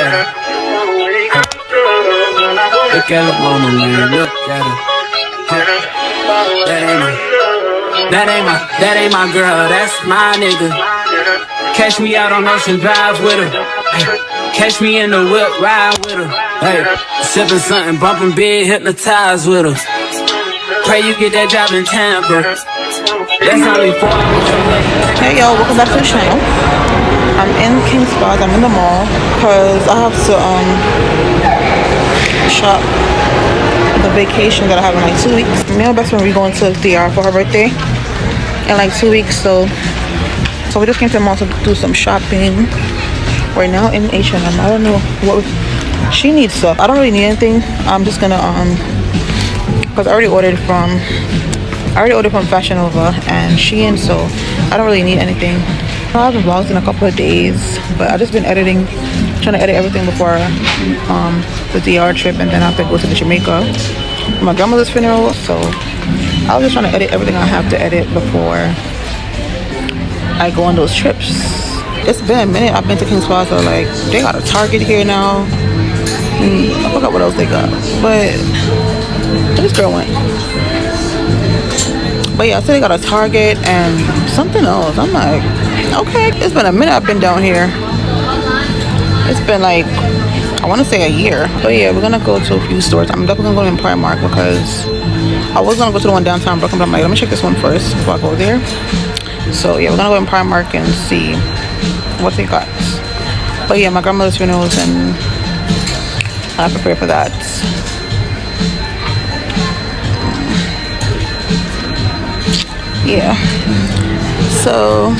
at her. Look at her mama, man, look at her. That ain't my girl, that's my nigga. Catch me out on Ocean Drive with her. Catch me in the whip, ride with her. Hey, sipping something, bumping big, hypnotized with her. Pray you get that job in Tampa. That's only 4 hours away. Hey yo, welcome back to the channel. I'm in King's Plaza, I'm in the mall because I have to shop the vacation that I have in like 2 weeks. Me and my best friend, we're going to DR for her birthday in like 2 weeks, so we just came to the mall to do some shopping. Right now in H&M. I don't know what she needs stuff. I don't really need anything. I'm just gonna because I already ordered from Fashion Nova and Shein, so I don't really need anything. I haven't vlogged in a couple of days, but I've just been editing, trying to edit everything before the DR trip, and then I have to go to the Jamaica for my grandmother's funeral. So I was just trying to edit everything I have to edit before I go on those trips. It's been a minute I've been to King's Plaza. Like, they got a Target here now. I forgot what else they got, but this girl went. But yeah, I said they got a Target and something else. I'm like, okay, it's been a minute I've been down here. It's been like, I want to say a year. But yeah, we're gonna go to a few stores. I'm definitely gonna go in Primark because I was gonna go to the one downtown Brooklyn, but I'm like, let me check this one first before I go there. So yeah, we're gonna go in Primark and see what they got. But yeah, my grandmother's funerals and I prepare for that. Yeah, so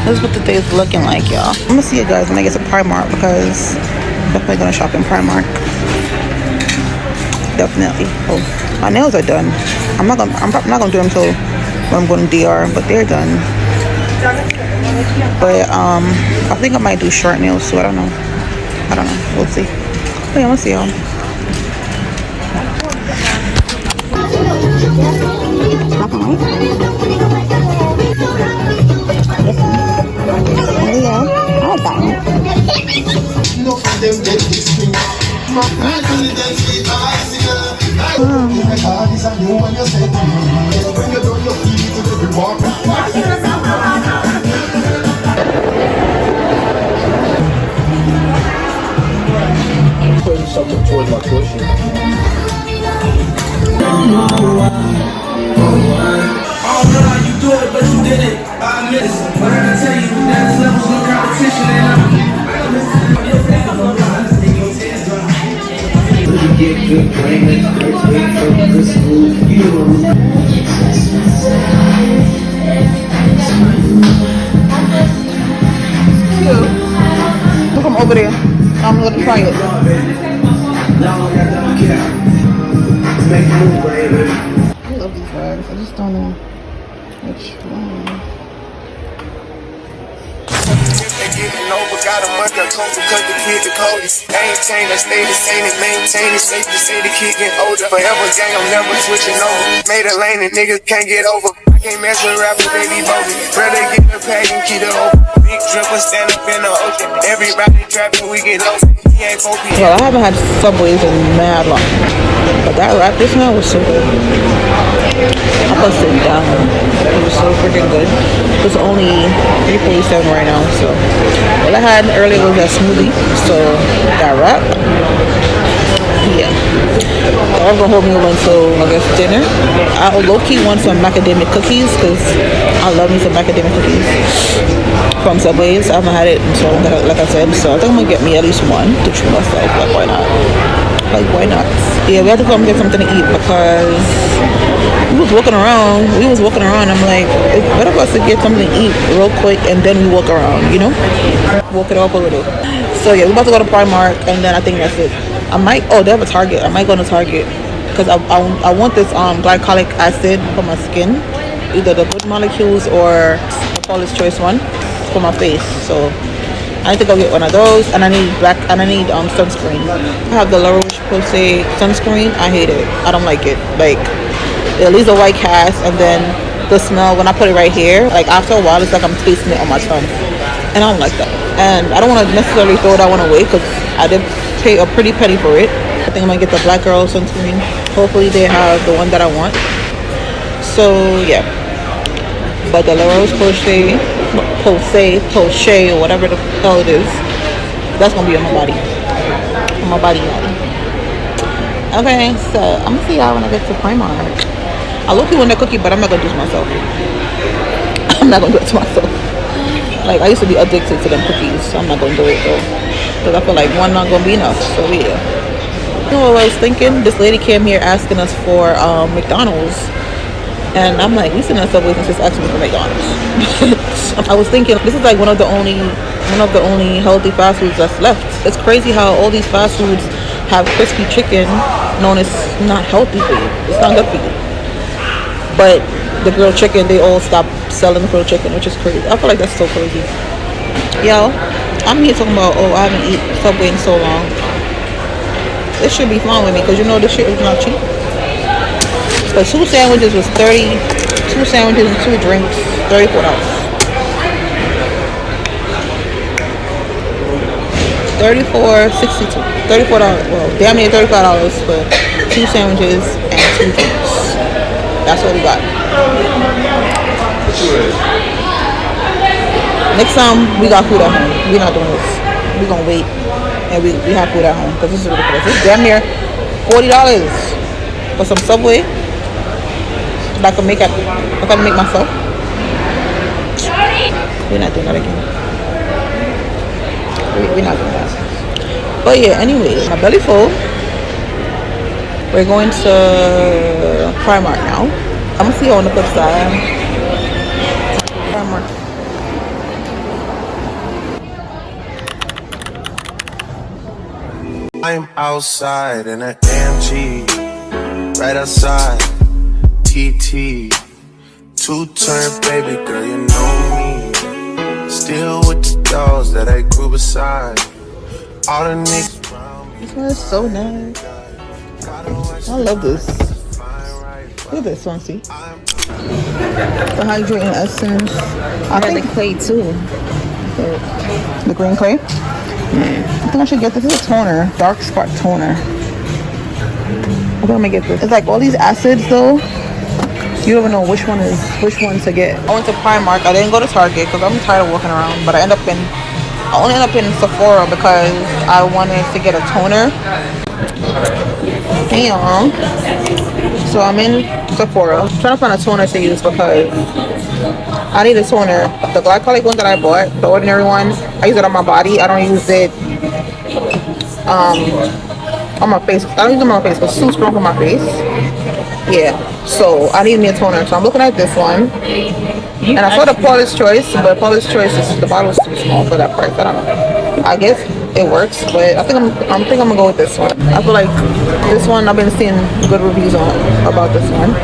this is what the day is looking like, y'all. I'm gonna see you guys when I get to Primark because I'm definitely gonna shop in Primark. Definitely. Oh, my nails are done. I'm not gonna do them till when I'm going to DR, but they're done. But I think I might do short nails too. I don't know. We'll see. But yeah, I'm gonna see y'all. Putting something towards my cushion. I don't know how you do it, but you did it. I miss it. But I can tell you, there's levels no competition, and get good brain, from the school. Look, I'm over there. I'm gonna try it. I love these bags. I just don't know which one. Getting over, got a month of COVID cause the kid the coldest. Maintain, I stay the same and maintain it. Safe to say the kid get older. Forever gang, I'm never switching over. Made a lane and niggas can't get over. I can't mess with rappers, baby bogus. Rather get the pack and keep it open. Big dripper stand up in the ocean. Everybody trapping, we get lost. He ain't focused. Well, I haven't had Subways in mad long, but that wrap this now was so good. I busted it down. It was so freaking good. It's only $3.47 right now, so what I had earlier was that smoothie, so that wrap, yeah. I'm gonna hold me over until I guess dinner. I low-key want some macadamia cookies because I love me some macadamia cookies from Subways. I haven't had it so like I said, so I think I'm gonna get me at least one to treat myself. Like, why not? Yeah, we have to go and get something to eat because we was walking around. I'm like, it's better for us to get something to eat real quick and then we walk around, you know? Walk it off a little. So yeah, we're about to go to Primark and then I think that's it. They have a Target. I might go to Target because I want this glycolic acid for my skin, either the Good Molecules or the Paula's Choice one for my face. So I need to go get one of those, and I need sunscreen. I have the La Roche-Posay sunscreen. I hate it. I don't like it. Like, it leaves a white cast, and then the smell when I put it right here, like after a while, it's like I'm tasting it on my tongue, and I don't like that. and I don't want to necessarily throw that one away because I did pay a pretty penny for it. I think I'm gonna get the Black Girl sunscreen. Hopefully they have the one that I want. So yeah, but the La Roche-Posay, or whatever the hell it is, that's gonna be on my body. On my body, Yaadie. Okay, so I'm gonna see y'all when I get to Primark. I look you want that cookie, but I'm not gonna do it to myself. I'm not gonna do it to myself. Like, I used to be addicted to them cookies, so I'm not gonna do it though, because I feel like one not gonna be enough. So yeah. You know what I was thinking? This lady came here asking us for McDonald's, and I'm like, we sitting in Subway and just asking me for McDonald's. I was thinking this is like one of the only healthy fast foods that's left. It's crazy how all these fast foods have crispy chicken, known as not healthy for you. It's not good for you. But the grilled chicken, they all stopped selling the grilled chicken, which is crazy. I feel like that's so crazy. Yo, I'm here talking about, oh, I haven't eaten Subway in so long. This should be fine with me, because you know this shit is not cheap. So 2 sandwiches was 30, 2 sandwiches and 2 drinks, $34. $34.62. $34. Well, damn near $35 for 2 sandwiches and 2 drinks. That's what we got. Next time we got food at home. We're not doing this. We're gonna wait and we have food at home because this is ridiculous. It's damn near $40 for some Subway that I can make myself. We're not doing that again. We're not doing that. But yeah, anyway, my belly full. We're going to Primark now. I'm gonna see you on the flip side. Primark. I'm outside in an AMG, right outside, TT. 2-turn baby girl, you know me. Still with the dolls that I grew beside. All the niggas around me. This one is so nice. I love this. Look at this one, see? The hydrating essence. I think the clay too. The green clay? I think I should get this. This is a toner, dark spot toner. I think I'm gonna get this. It's like all these acids though. You don't even know which one to get. I went to Primark. I didn't go to Target because I'm tired of walking around. But I only ended up in Sephora because I wanted to get a toner. Hey y'all. So I'm in Sephora. I'm trying to find a toner to use because I need a toner. The glycolic one that I bought, the ordinary one, I use it on my body. I don't use it on my face. I don't use it on my face because it's too strong for my face. Yeah. So I need me a toner. So I'm looking at this one. And I saw the Paula's Choice, but Paula's Choice the bottle is too small for that price. I don't know. I guess it works, but I think I'm gonna go with this one. I feel like this one, I've been seeing good reviews about this one.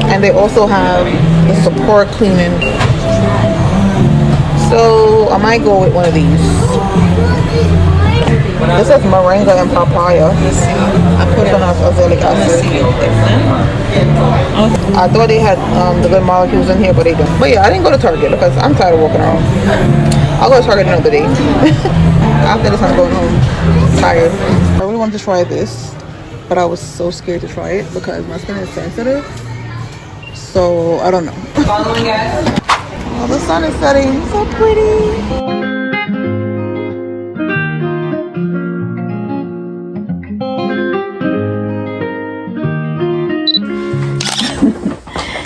And they also have the support cleaning. So I might go with one of these. This says moringa and papaya. I put it on azelaic acid. I thought they had the good molecules in here, but they don't. But yeah, I didn't go to Target because I'm tired of walking around. I'll go to Target another day. After this, I'm going home tired. I really wanted to try this, but I was so scared to try it because my skin is sensitive. So I don't know. Following us. Oh, the sun is setting. So pretty.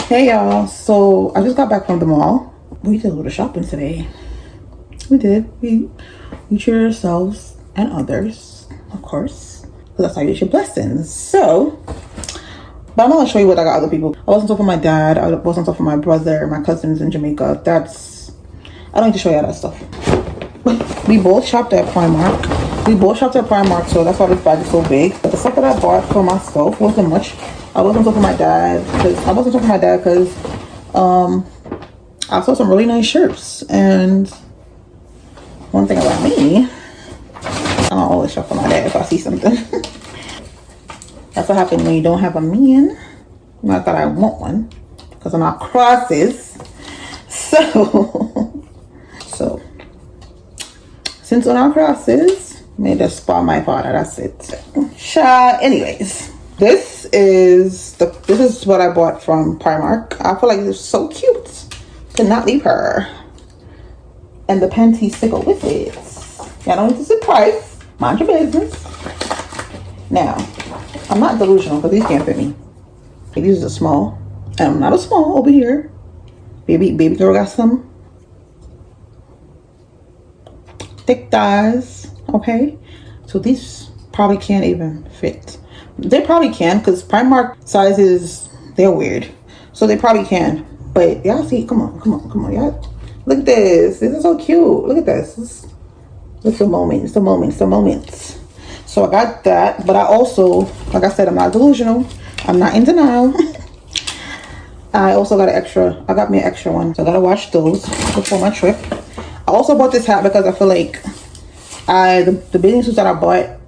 Hey y'all, so I just got back from the mall. We did a little shopping today. We did. We treated ourselves and others, of course. Because that's how you get your blessings. So, but I'm not gonna show you what I got other people. I wasn't talking for my dad. I wasn't talking for my brother, my cousins in Jamaica. I don't need to show you all that stuff. We both shopped at Primark. So that's why this bag is so big. But the stuff that I bought for myself wasn't much. I wasn't talking to my dad because I saw some really nice shirts. And one thing about me, I don't always shop for my dad if I see something. That's what happens when you don't have a man. Not that I want one, because I'm not crosses. So Congratulations on our crosses. Made a spot my father. That's it. Anyways, this is what I bought from Primark. I feel like it's so cute. Could not leave her. And the panties to go with it. Y'all don't need to surprise. Mind your business. Now, I'm not delusional because these can't fit me. Okay, these are small. And I'm not a small over here. Baby girl got some thick thighs. Okay. So these probably can't even fit. They probably can because Primark sizes, they're weird. So they probably can. But y'all see, come on, y'all. Look at this. This is so cute. Look at this. It's a moment. So I got that. But I also, like I said, I'm not delusional. I'm not in denial. I also got I got me an extra one. So I gotta wash those before my trip. I also bought this hat because I feel like the bathing suits that I bought,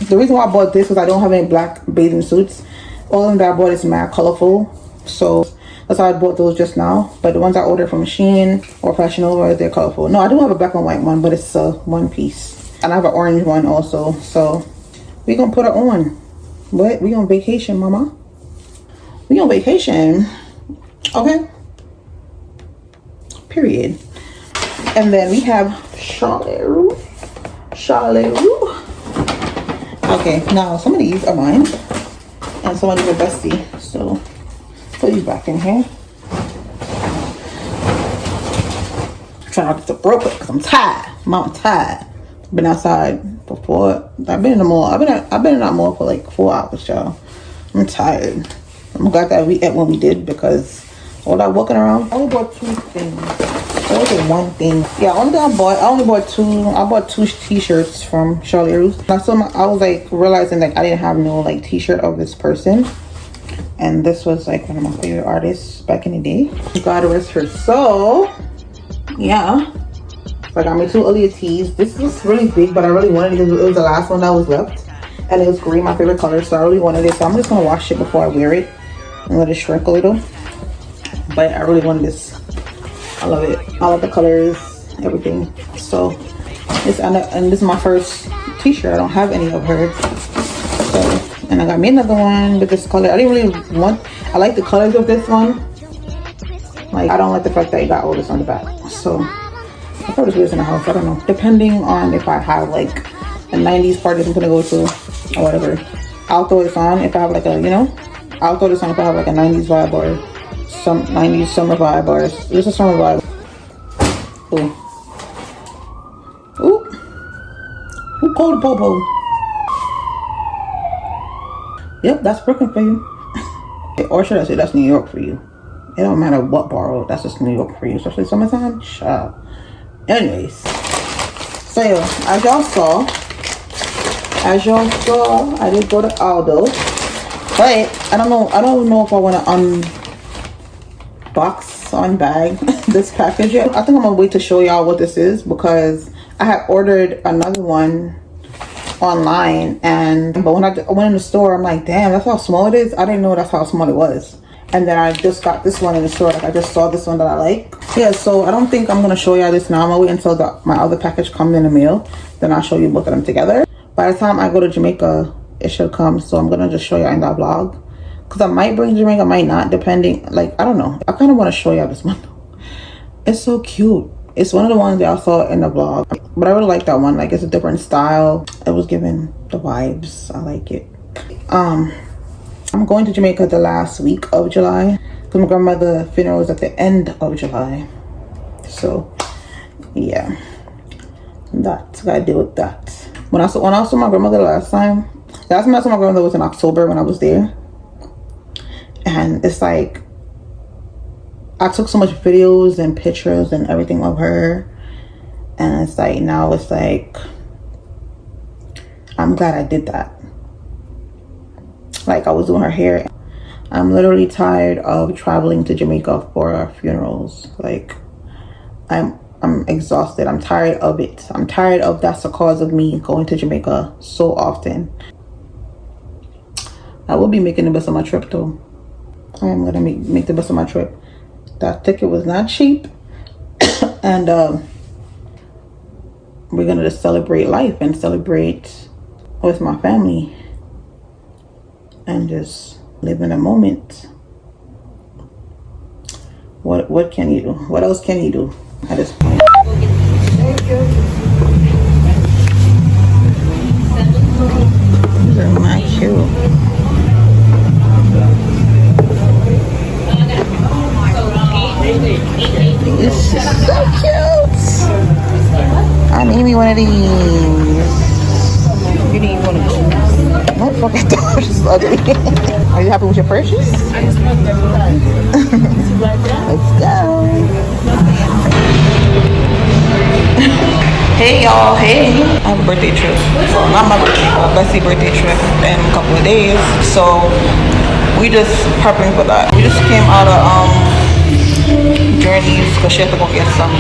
the reason why I bought this is I don't have any black bathing suits. All of them that I bought is mad colorful. So that's how I bought those just now. But the ones I ordered from Shein or Fashion Nova, they're colorful. No, I do have a black and white one, but it's a one piece. And I have an orange one also. So we gonna put it on. What? We on vacation, mama. We on vacation. Okay. Period. And then we have Charlotte. Okay, now some of these are mine. And some of these are Bestie. So put these back in here. Trying not to get the broke because I'm tired. I'm tired. Been outside before. I've been in the mall. I've been in that mall for like 4 hours, y'all. I'm tired. I'm glad that we ate when we did because all that walking around. I only bought 2 things. That was one thing. Yeah, only thing I only bought 2. I bought 2 t-shirts from Charlotte Russe. I was like realizing like I didn't have no like t-shirt of this person. And this was like one of my favorite artists back in the day. God rest her soul. Yeah. So I got me 2 Aaliyah tees. This was really big, but I really wanted it. It was the last one that was left. And it was green, my favorite color, so I really wanted it. So I'm just gonna wash it before I wear it and let it shrink a little. But I really wanted this. I love it. I love the colors, everything. So and this is my first t-shirt. I don't have any of her. So, and I got me another one with this color. I didn't really want, I like the colors of this one. Like, I don't like the fact that it got all this on the back. So I thought it was in the house, I don't know. Depending on if I have like a 90s party I'm gonna go to or whatever, I'll throw this on if I have like a, I'll throw this on if I have like a 90s vibe or some 90s summer vibe or this is summer vibe. Ooh. Who called the popo? Yep, that's Brooklyn for you. Or should I say that's New York for you? It don't matter what borough, that's just New York for you, especially summertime. Shut up. Anyways, so yeah, as y'all saw, I did go to Aldo, but I don't know if I want to unbag this package yet. I think I'm gonna wait to show y'all what this is because I had ordered another one online, but when I went in the store, I'm like, damn, that's how small it is. I didn't know that's how small it was. And then I just got this one in the store. Like I just saw this one that I like. Yeah, so I don't think I'm gonna show y'all this now. I'm gonna wait until my other package comes in the mail. Then I'll show you both of them together. By the time I go to Jamaica, it should come. So I'm gonna just show y'all in that vlog. Cause I might bring Jamaica, I might not, depending. Like, I don't know. I kind of want to show y'all this one. It's so cute. It's one of the ones that I saw in the vlog. But I really like that one. Like, it's a different style. It was giving the vibes. I like it. I'm going to Jamaica the last week of July. Because my grandmother's funeral is at the end of July. So, yeah. That. Gotta deal with that. When I saw my grandmother last time I saw my grandmother was in October when I was there. And it's like, I took so much videos and pictures and everything of her. And it's like, now it's like, I'm glad I did that. Like, I was doing her hair. I'm literally tired of traveling to Jamaica for funerals. Like, I'm exhausted. I'm tired of it. I'm tired of that's the cause of me going to Jamaica so often. I will be making the best of my trip though. I am gonna make the best of my trip. That ticket was not cheap. And we're gonna just celebrate life and celebrate with my family and just live in a moment. What can you do? What else can you do at this point? These are my cute. This is so cute. I need me one of these. You need one of those. No fucking thought this is ugly. Are you happy with your purchase? Let's go. Hey y'all, hey. I have a birthday trip. Well, not my birthday, but Bessie's birthday trip in a couple of days. So we just prepping for that. We just came out of Journeys because she had to go get some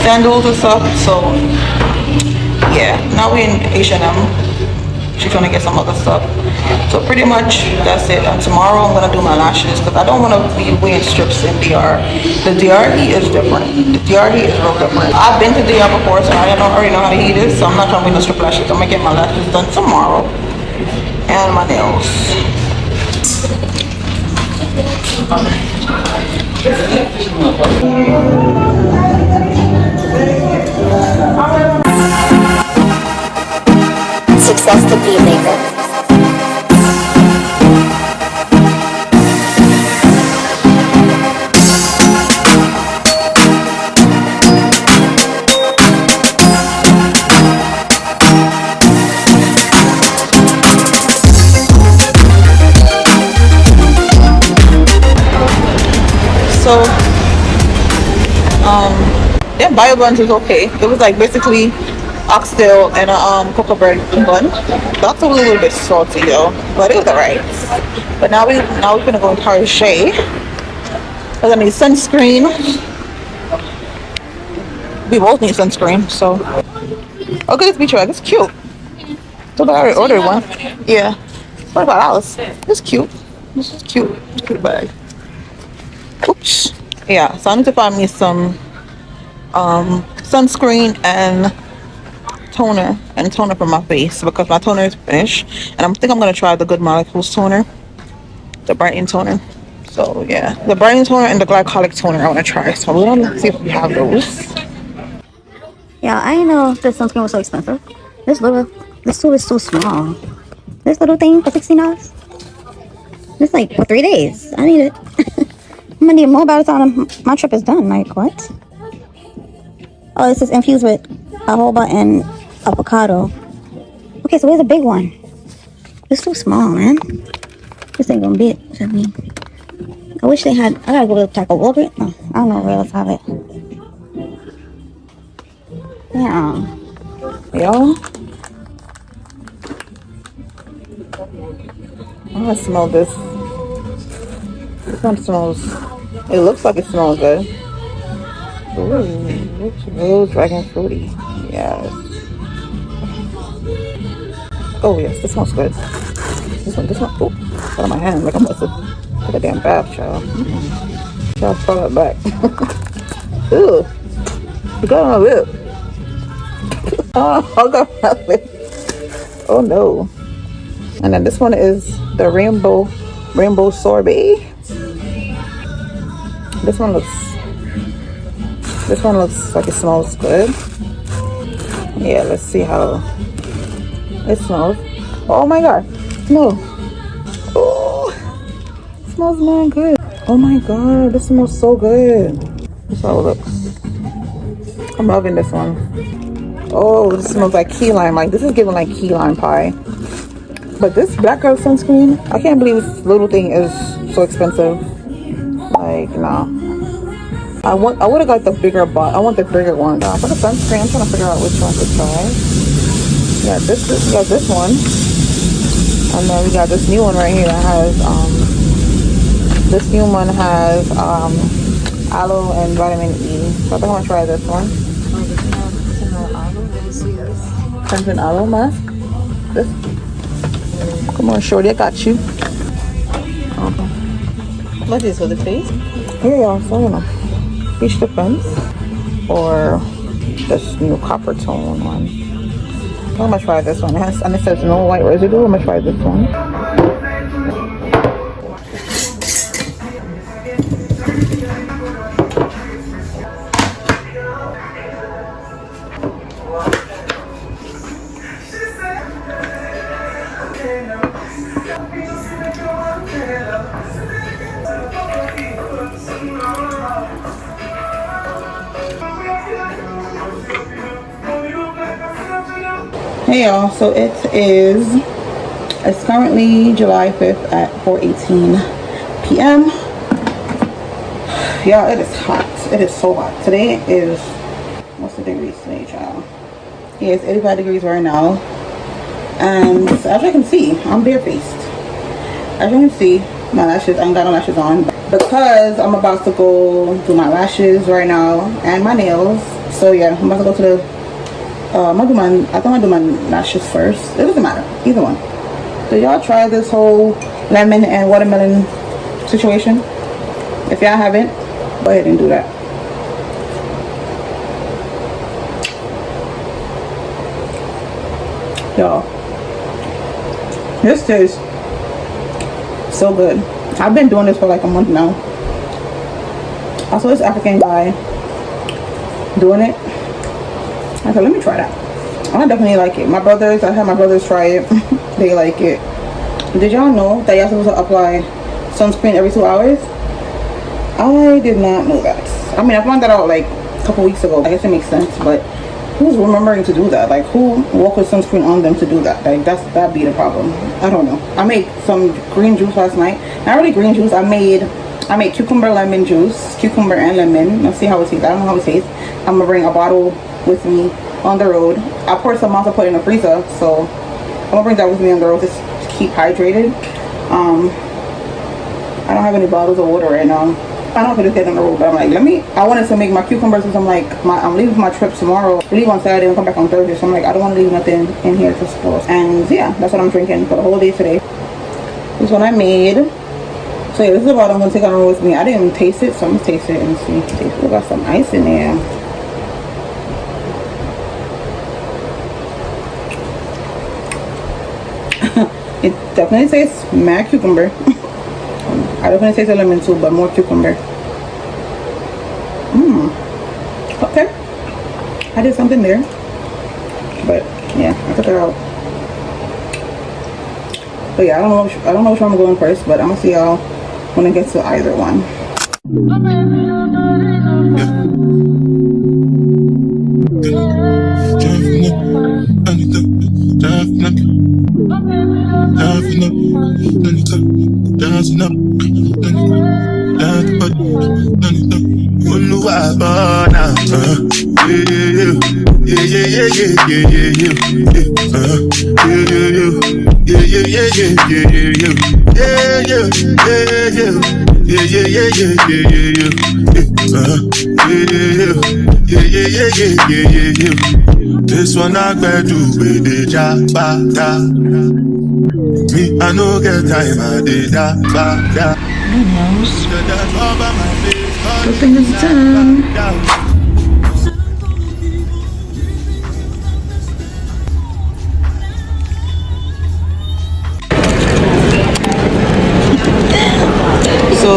sandals and stuff. So yeah, now we in H&M. She's trying to get some other stuff. So pretty much that's it. And tomorrow I'm gonna do my lashes because I don't want to be wearing strips in DR. The DRE is different. The DRE is real different. I've been to DR before, so I don't already know how to heat it. So I'm not trying to wear no strip lashes. I'm gonna get my lashes done tomorrow and my nails. Success to be maker. So their bio buns is okay. It was like basically oxtail and a cocoa bread bun. That's a little bit salty though, but it was alright. But now we're gonna go in Target. We're gonna need sunscreen. We both need sunscreen, so oh good, this beach rag, it's cute. So I already ordered one. Yeah. $45. It's cute. This is cute. It's a cute bag. Oops. Yeah, so I need to find me some sunscreen and toner for my face because my toner is finished, and I think I'm gonna try the Good Molecules toner, the brightening toner. So yeah, the brightening toner and the glycolic toner I want to try. So we're gonna see if we have those. Yeah, I didn't know this sunscreen was so expensive. This tool is so small. This little thing for $16. It's like for 3 days. I need it. I'm gonna need more by the time my trip is done. Like what? Oh, this is infused with jojoba and avocado. Okay, so where's the big one? It's too small, man. This ain't gonna be it. I wish they had. I gotta go to Taco Walgreens. No, I don't know where else have it. Yeah. Y'all, I smell this. This one smells. It looks like it smells good. Ooh, it's real dragon fruity. Yes. Oh yes, this smells good. This one. Oh, got on my hand like I'm about to take a damn bath, child. Child, throw it back. Ew, you got on my lip. Oh, I got my lip. Oh no. And then this one is the rainbow sorbet. This one looks like it smells good. Yeah, let's see how it smells. Oh my god. No. Oh, it smells man good. Oh my god, this smells so good. That's how it looks. I'm loving this one. Oh, this smells like key lime. Like this is giving like key lime pie. But this Black Girl sunscreen, I can't believe this little thing is so expensive. Like, nah. I would have got the bigger bottle. I want the bigger one. For the sunscreen, I'm trying to figure out which one to try. Yeah, we got this one. And then we got this new one right here that has, this new one has, aloe and vitamin E. So I think I'm gonna try this one. Crimson aloe mask. This. Come on, shorty, I got you. Okay. What is for the face? Here y'all, so you know. Each depends. Or this new copper tone one. I'm gonna try this one. And it says no white residue. I'm gonna try this one. Hey y'all, so it's currently July 5th at 4:18 p.m. Y'all, it is hot. It is so hot. Today is, what's the degrees today, child? Yeah, it's 85 degrees right now. And as you can see, I'm barefaced. As you can see, my lashes, I ain't got no lashes on. Because I'm about to go do my lashes right now and my nails. So yeah, I'm about to go to the I think I'm gonna do my lashes first. It doesn't matter, either one. So y'all try this whole lemon and watermelon situation. If y'all haven't, go ahead and do that. Y'all, this tastes so good. I've been doing this for like a month now. I saw this African guy doing it. I said, let me try that. I definitely like it. I had my brothers try it. They like it. Did y'all know that y'all supposed to apply sunscreen every 2 hours? I did not know that. I mean, I found that out like a couple weeks ago. I guess it makes sense, but who's remembering to do that? Like, who walk with sunscreen on them to do that? Like, that'd be the problem. I don't know. I made some green juice last night. Not really green juice. I made cucumber lemon juice, cucumber and lemon. Let's see how it tastes. I don't know how it tastes. I'm gonna bring a bottle with me on the road. I poured some out to put in the freezer, so I'm gonna bring that with me on the road to keep hydrated. I don't have any bottles of water right now. I don't know if I just get on the road, but I'm like, I wanted to make my cucumbers because I'm leaving for my trip tomorrow. I leave on Saturday and come back on Thursday, so I'm like, I don't want to leave nothing in here to spoil. And yeah, that's what I'm drinking for the whole day today. This is what I made. So yeah, this is the bottle I'm gonna take on the road with me. I didn't even taste it, so I'm gonna taste it and see. We got some ice in there. It definitely tastes mad cucumber. I definitely taste the lemon too, but more cucumber. Okay. I did something there. But yeah, I took it out. But yeah, I don't know which one I'm going first, but I'm gonna see y'all when I get to either one. This one I better do with the job. Me, I no get time, I did that. Good thing it's done. So,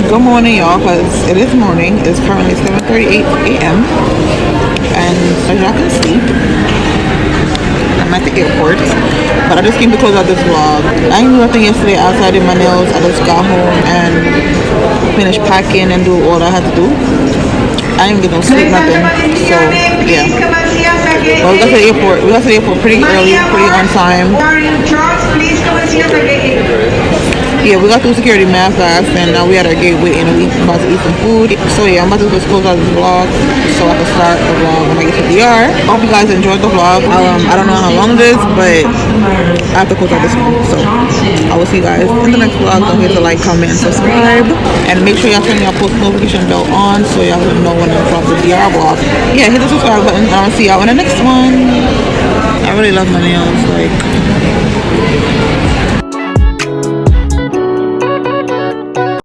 good morning, y'all, because it is morning. It's currently 7:38 a.m. and as y'all can see, I'm at the airport, but I just came to close out this vlog. I didn't do nothing yesterday outside of my nails. I just got home and finished packing and do all I had to do. I didn't even get no sleep, nothing. So yeah, but we got to the airport. We got to the airport pretty early, pretty on time. Yeah, we got through security mass fast, and now we at our gate waiting, and we about to eat some food. So yeah, I'm about to just close out this vlog so I can start the vlog when I get to DR. I hope you guys enjoyed the vlog. I don't know how long it is, but I have to close out this one. So I will see you guys in the next vlog. Don't forget to like, comment, and subscribe, and make sure y'all turn your post notification bell on so y'all will know when I drop the DR vlog. Yeah, hit the subscribe button, and I'll see y'all in the next one. I really love my nails, like